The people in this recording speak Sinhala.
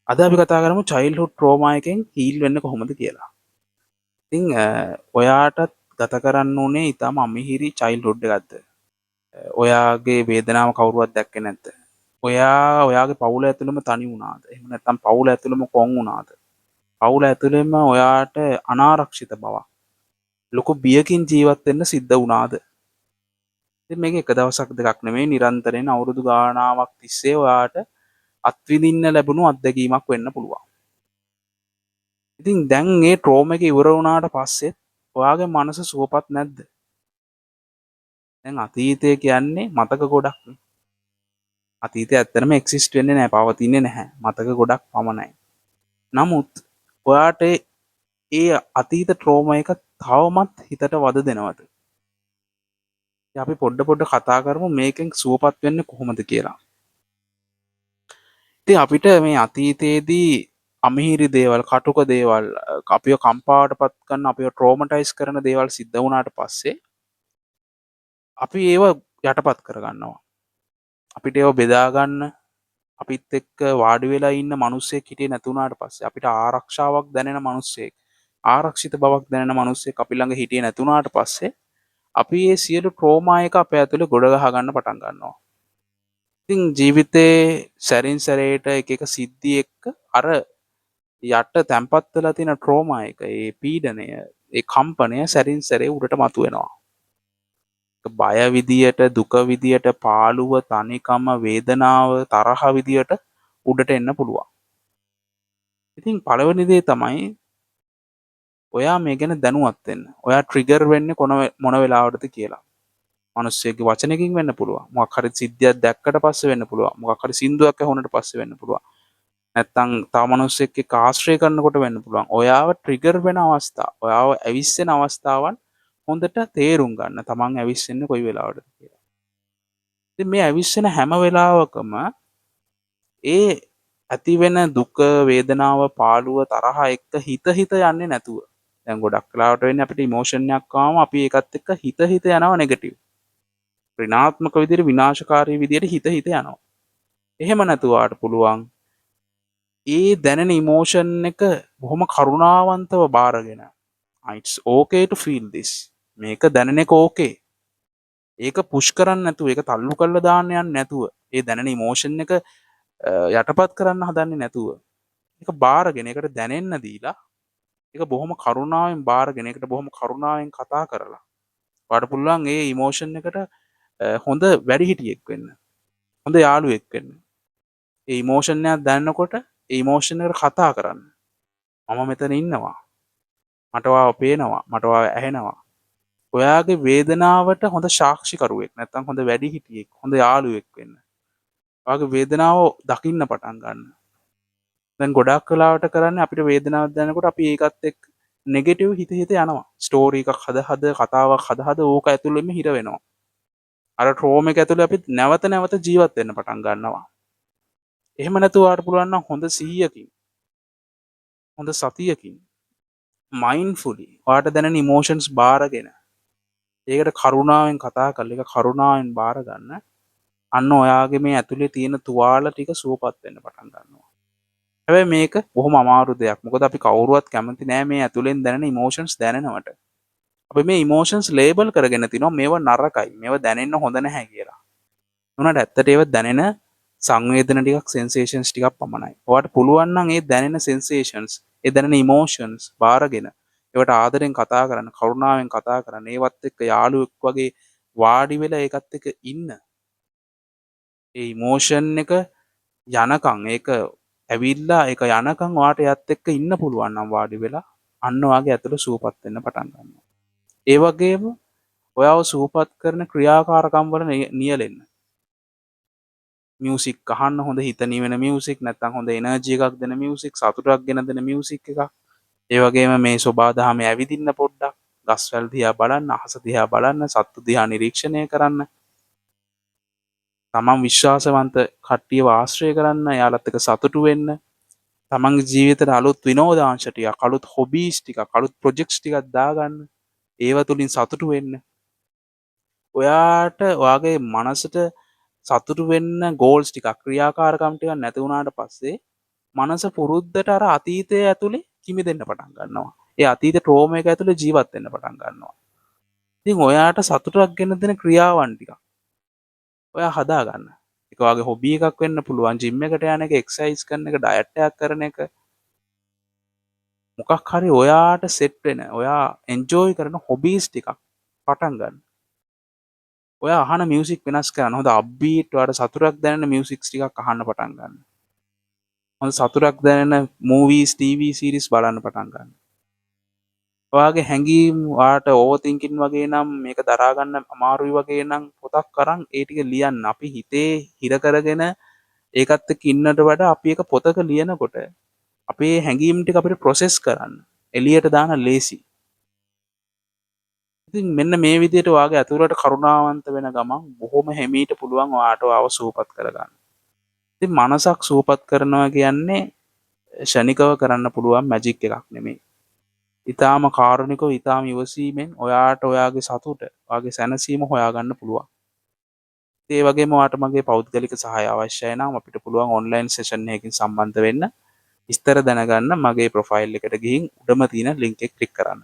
අද අපි කතා කරමු චයිල්ඩ්හුඩ් ට්‍රෝමා එකෙන් හීල් වෙන්න කොහොමද කියලා. ඉතින් ඔයාටත් ගත කරන්න ඕනේ ඊටම අමිහිරි චයිල්ඩ්හුඩ් එකක්ද? ඔයාගේ වේදනාව කවුරුවත් දැක්කේ නැද්ද? ඔයාගේ පවුල ඇතුළෙම තනි වුණාද? එහෙම නැත්නම් පවුල ඇතුළෙම කොන් වුණාද? පවුල ඇතුළෙම ඔයාට අනාරක්ෂිත බවක් ලොකු බියකින් ජීවත් වෙන්න සිද්ධ වුණාද? ඉතින් මේක එක දවසක් දෙකක් නෙමෙයි නිරන්තරයෙන් අවුරුදු ගාණාවක් තිස්සේ ඔයාට අත්විඳින්න ලැබුණු අත්දැකීමක් වෙන්න පුළුවන්. ඉතින් දැන් මේ ට්‍රෝම එක ඉවර වුණාට පස්සෙත් ඔයාගේ මනස සුවපත් නැද්ද? දැන් අතීතය කියන්නේ මතක ගොඩක්. අතීතය ඇත්තටම එක්සිස්ට් වෙන්නේ නැහැ, පවතින්නේ නැහැ. මතක ගොඩක් පමණයි. නමුත් ඔයාට ඒ අතීත ට්‍රෝම එක තවමත් හිතට වද දෙනවද? අපි පොඩ්ඩ කතා කරමු මේකෙන් සුවපත් වෙන්නේ කොහොමද කියලා. ඉතින් අපිට මේ අතීතයේදී අමිහිරි දේවල්, කටුක දේවල්, අපිව කම්පාවටපත් කරන, අපිව ට්‍රෝමටයිස් කරන දේවල් සිද්ධ වුණාට පස්සේ අපි ඒව යටපත් කරගන්නවා. අපිට ඒව බෙදා ගන්න, අපිත් එක්ක වාඩි වෙලා ඉන්න මිනිස්සෙක් හිටියේ නැතුණාට පස්සේ, අපිට ආරක්ෂාවක් දැනෙන මිනිස්සෙක්, ආරක්ෂිත බවක් දැනෙන මිනිස්සෙක් අපි ළඟ හිටියේ නැතුණාට පස්සේ අපි මේ සියලු ට්‍රෝමා එක අපේ ඇතුලේ ගොඩ ගහ ගන්න පටන් ගන්නවා. ඉතින් ජීවිතේ සැරින් සැරේට එක සිද්ධි එක්ක අර යට තැම්පත් වෙලා තියෙන ට්‍රෝමා එක, ඒ පීඩනය, ඒ කම්පනය සැරින් සැරේ උඩට මතුවෙනවා. බය විදියට, දුක විදියට, පාළුව, තනිකම, වේදනාව, තරහ විදියට උඩට එන්න පුළුවන්. ඉතින් පළවෙනි දේ තමයි ඔයා මේ ගැන දැනුවත් වෙන්න. ඔයා ට්‍රිගර් වෙන්නේ මොන වෙලාවටද කියලා. මිනිස්සෙක්ගේ වචනකින් වෙන්න පුළුවන්. මොකක් හරි සිද්ධියක් දැක්කට පස්සේ වෙන්න පුළුවන්. මොකක් හරි සින්දුවක් ඇහුනට පස්සේ වෙන්න පුළුවන්. නැත්තම් තව මිනිස්සෙක් එක්ක ආශ්‍රය කරනකොට වෙන්න පුළුවන්. ඔයාව ට්‍රිගර් වෙන අවස්ථා, ඔයාව ඇවිස්සෙන අවස්ථාවන් හොඳට තේරුම් ගන්න. තමන් ඇවිස්සෙන්නේ කොයි වෙලාවටද කියලා. ඉතින් මේ ඇවිස්සෙන හැම වෙලාවකම ඒ ඇති වෙන දුක, වේදනාව, පාළුව, තරහ එක්ක හිත යන්නේ නැතුව. දැන් ගොඩක් වෙලාවට වෙන්නේ අපිට ඉමෝෂන් එකක් ආවම අපි ඒකත් එක්ක හිත යනවා නෙගටිව්. ඍණාත්මක විදිහට, විනාශකාරී විදිහට හිත යනවා. එහෙම නැතුවාට පුළුවන් ඒ දැනෙන ඉමෝෂන් එක බොහොම කරුණාවන්තව බාරගෙන, it's okay to feel this. මේක දැනෙන එක ඕකේ. ඒක පුෂ් කරන්න නැතුව, ඒක තල්ලු කරලා දාන්න යන්නේ නැතුව, ඒ දැනෙන ඉමෝෂන් එක යටපත් කරන්න හදන්නේ නැතුව, ඒක බාරගෙන, ඒකට දැනෙන්න දීලා, ඒක බොහොම කරුණාවෙන් බාරගෙන, ඒකට බොහොම කරුණාවෙන් කතා කරලා ඔයාට පුළුවන් ඒ ඉමෝෂන් එකට හොඳ වැඩිහිටියෙක් වෙන්න, හොඳ යාළුවෙක් වෙන්න. ඒ ඉමෝෂන් එකක් දැනනකොට ඒ ඉමෝෂන් එකට කතා කරන්න. මම මෙතන ඉන්නවා. මට ඔයාව පේනවා. මට ඔයාව ඇහෙනවා. ඔයාගේ වේදනාවට හොඳ සාක්ෂිකරුවෙක්, නැත්නම් හොඳ වැඩිහිටියෙක්, හොඳ යාළුවෙක් වෙන්න. ඔයාගේ වේදනාව දකින්න පටන් ගන්න. දැන් ගොඩක් වෙලාවට කරන්නේ අපිට වේදනාවක් දැනනකොට අපි ඒකත් එක්ක නෙගටිව් හිත යනවා. ස්ටෝරි එකක් හද කතාවක් හද ඕක ඇතුළෙම හිර වෙනවා. අර ට්‍රෝම එක ඇතුළේ අපි නැවත ජීවත් වෙන්න පටන් ගන්නවා. එහෙම නැතුව ඔයාට පුළුවන් නම් හොඳ සිහියකින්, හොඳ සතියකින්, මයින්ඩ්ෆුලි ඔයාට දැනෙන ඉමෝෂන්ස් බාරගෙන, ඒකට කරුණාවෙන් කතා කරලා, ඒක කරුණාවෙන් බාර ගන්න. අන්න ඔයාගේ මේ ඇතුලේ තියෙන තුවාල ටික සුවපත් වෙන්න පටන් ගන්නවා. හැබැයි මේක බොහොම අමාරු දෙයක්. මොකද අපි කවුරුවත් කැමති නෑ මේ ඇතුලෙන් දැනෙන ඉමෝෂන්ස් දැනෙනවට. අපි මේ ඉමෝෂන්ස් ලේබල් කරගෙන තිනවා මේව නරකයි, මේව දැනෙන්න හොඳ නැහැ කියලා. උනාට ඇත්තට ඒව දැනෙන සංවේදන ටිකක්, සෙන්සේෂන්ස් ටිකක් පමණයි. ඔයාට පුළුවන් නම් ඒ දැනෙන සෙන්සේෂන්ස්, ඒ දැනෙන ඉමෝෂන්ස් බාරගෙන, ඒවට ආදරෙන් කතා කරන්න, කරුණාවෙන් කතා කරන්න, ඒවත් එක්ක යාළුවෙක් වගේ වාඩි වෙලා ඒකත් එක්ක ඉන්න. ඒ ඉමෝෂන් එක යනකම්, ඒක ඇවිල්ලා ඒක යනකම් ඔයාට එයත් එක්ක ඉන්න පුළුවන් නම් වාඩි වෙලා, අන්න ඔයාගේ ඇතුළ සුවපත් වෙන්න පටන් ගන්නවා. ඒ වගේම ඔයාව සුවපත් කරන ක්‍රියාකාරකම් වල නියැලෙන්න. මියුසික් අහන්න, හොඳ හිත නිවෙන මියුසික්, නැත්නම් හොඳ එනර්ජි එකක් දෙන මියුසික්, සතුටක් ගෙන දෙන මියුසික් එකක්. ඒ වගේම මේ සෝබා දහමේ ඇවිදින්න පොඩ්ඩක්, ගස්වැල් දිහා බලන්න, අහස දිහා බලන්න, සත්තු දිහා නිරීක්ෂණය කරන්න. තමන් විශ්වාසවන්ත කට්ටියව ආශ්‍රය කරන්න, එයාලත් එක්ක සතුටු වෙන්න. තමන්ගේ ජීවිතේට අලුත් විනෝදාංශ ටිකක්, අලුත් හොබීස් ටිකක්, අලුත් ප්‍රොජෙක්ට්ස් ටිකක් දාගන්න. ඒව තුලින් සතුටු වෙන්න. ඔයාට ඔයාගේ මනසට සතුටු වෙන්න ගෝල්ස් ටිකක්, ක්‍රියාකාරකම් ටිකක් නැති වුණාට පස්සේ මනස පුරුද්දට අර අතීතය ඇතුලේ කිමිදෙන්න පටන් ගන්නවා. ඒ අතීත ට්‍රෝමා එක ඇතුලේ ජීවත් වෙන්න පටන් ගන්නවා. ඉතින් ඔයාට සතුටක් ගෙන දෙන ක්‍රියාවන් ටිකක් ඔයා හදා ගන්න. ඒක වගේ හොබි එකක් වෙන්න පුළුවන්. ජිම් එකට යන එක, එක්සර්සයිස් කරන එක, ඩයට් එකක් කරන එක. මොකක් හරි ඔයාට සෙට් වෙන, ඔයා එන්ජොයි කරන හොබීස් ටිකක් පටන් ගන්න. ඔයා අහන මියුසික් වෙනස් කරන්න. හොඳ අප්බීට් ඔයාට සතුටක් දැනෙන මියුසික්ස් ටිකක් අහන්න පටන් ගන්න. හොඳ සතුටක් දැනෙන මූවීස්, ටීවී සීරීස් බලන්න පටන් ගන්න. ඔයාගේ හැඟීම් ඔයාට ඕවර් තින්කින් වගේ නම් මේක දරා ගන්න අමාරුයි වගේ නම් පොතක් අරන් ඒ ටික ලියන්න. අපි හිතේ හිර කරගෙන ඒකත් එක්ක ඉන්නට වඩා අපි එක පොතක ලියනකොට අපේ හැඟීම් ටික අපිට ප්‍රොසෙස් කරන්න එළියට දාන්න ලේසි. ඉතින් මෙන්න මේ විදිහට ඔයාගේ ඇතුළට කරුණාවන්ත වෙන ගමන් බොහොම හිමීට පුළුවන් ඔයාට ඔයාව සූපපත් කරගන්න. ඉතින් මනසක් සූපපත් කරනවා කියන්නේ ෂණිකව කරන්න පුළුවන් මැජික් එකක් නෙමෙයි. ඊටාම කාරුණිකව ඊටාම ඉවසීමෙන් ඔයාට ඔයාගේ සතුට, ඔයාගේ සැනසීම හොයාගන්න පුළුවන්. ඒ වගේම ඔයාට මගේ පෞද්ගලික සහාය අවශ්‍යයි නම් අපිට පුළුවන් ඔන්ලයින් සෙෂන් එකකින් සම්බන්ධ වෙන්න. විස්තර දැනගන්න මගේ ප්‍රොෆයිල් එකට ගිහින් උඩම තියෙන ලින්ක් එක ක්ලික් කරන්න.